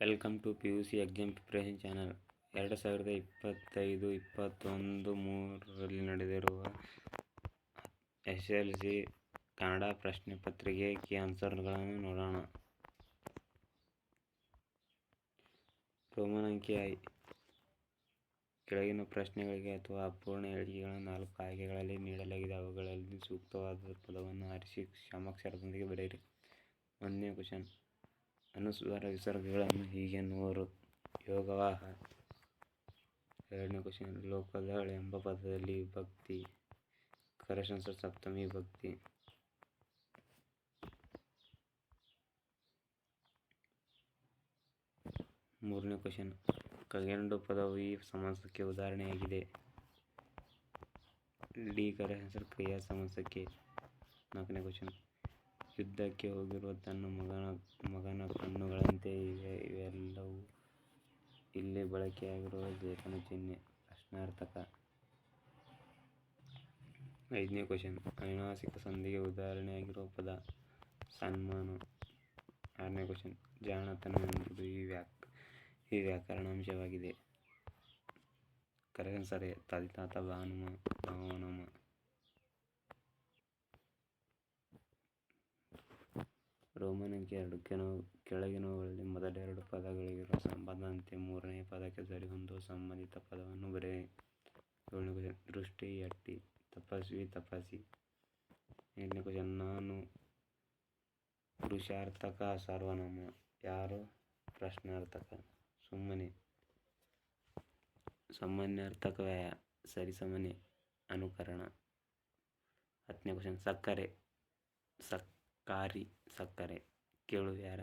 Welcome to PUC exam preparation channel. 2025-21 ನಡೆದಿರುವ SSLC Kannada ಪ್ರಶ್ನೆ ಪತ್ರಿಕೆ ಕೀ ಆನ್ಸರ್ಗಳನ್ನು ನೋಡೋಣ. ರೋಮನ್ ಅಂಕಿ I. ಕೆಳಗಿನ ಪ್ರಶ್ನೆಗಳಿಗೆ ಅಥವಾ ಅಪೂರ್ಣ ಹೇಳಿಕೆಗಳನ್ನು 4 ಆಯ್ಕೆಗಳಲ್ಲಿ ನೀಡಲಾಗಿದೆ. ಅವುಗಳಲ್ಲಿ ಸೂಕ್ತವಾದ ಪದವನ್ನು ಆರಿಸಿ ಕ್ಷಮಾಕ್ಷರದೊಂದಿಗೆ ಬರೆಯಿರಿ. 1ನೇ ಕ್ವಶನ್. ಅನುಸ್ವಾರ ವಿಸರ್ಗಗಳನ್ನು ಹೀಗೆನ್ನುವರು: ಯೋಗವಾಹ. 2ನೇ ಕ್ವಶನ್. ಲೋಕದಳ್ ಎಂಬ ಪದದಲ್ಲಿ ವಿಭಕ್ತಿ ಕರೆಕ್ಷನ್ಸ್ ಸಪ್ತಮಿ ವಿಭಕ್ತಿ. 3ನೇ ಕ್ವಶನ್. ಕಗೆಂಡು ಪದವು ಈ ಸಮಾಸಕ್ಕೆ ಉದಾಹರಣೆಯಾಗಿದೆ. ಡಿ ಕರೆಕ್ಷನ್ಸ್ ಕ್ರಿಯಾ ಸಮಾಸಕ್ಕೆ. 4ನೇ ಕ್ವಶನ್. ಯುದ್ಧಕ್ಕೆ ಹೋಗಿರುವ ತನ್ನ ಮಗನ ಕಣ್ಣುಗಳಂತೆ ಇವೆ ಇವೆಲ್ಲವೂ ಇಲ್ಲಿ ಬಳಕೆಯಾಗಿರುವ ಲೇಖನ ಚಿಹ್ನೆ ಪ್ರಶ್ನಾರ್ಥಕ. 5ನೇ ಕ್ವಶನ್. ಅನುನಾಸಿಕ ಸಂಧಿಗೆ ಉದಾಹರಣೆಯಾಗಿರುವ ಪದ ಸನ್ಮಾನ. 6ನೇ ಕ್ವಶನ್. ಜಾಣತನ ಎಂಬುದು ಈ ವ್ಯಾಕರಣಾಂಶವಾಗಿದೆ. ಕರೆಕ್ಷನ್ಸ್ ಸರಿ. ತದಿತಾತ ಭಾವನಾಮ. ರೋಮನ್ ಅಂಕಿ II. ಕೆಳಗಿನವುಗಳಲ್ಲಿ ಮೊದಲೆರಡು ಪದಗಳಿಗಿರುವ ಸಂಬಂಧದಂತೆ ಮೂರನೆಯ ಪದಕ್ಕೆ ಸರಿಹೊಂದುವ ಸಂಬಂಧಿತ ಪದವನ್ನು ಬರೆಯಿರಿ. 7ನೇ ಕ್ವಶನ್. ದೃಷ್ಟಿ ಎಟ್ಟಿ. ತಪಸ್ವಿ ತಪಸಿ. 8ನೇ ಕ್ವಶನ್. ನಾನು ಪುರುಷಾರ್ಥಕ ಸರ್ವನಾಮ. ಯಾರು ಪ್ರಶ್ನಾರ್ಥಕ. ಸುಮ್ಮನೆ ಸಾಮಾನ್ಯಾರ್ಥಕ ವ್ಯಯ. ಸರಿಸಮನೆ ಅನುಕರಣ. 10ನೇ ಕ್ವಶನ್. ಸಕ್ಕರೆ ಸಕ್ಕಾರಿ ಸಕ್ಕರೆ. ಕೇಳು ಯಾರ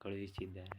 ಕಳುಹಿಸಿದ್ದಾರೆ.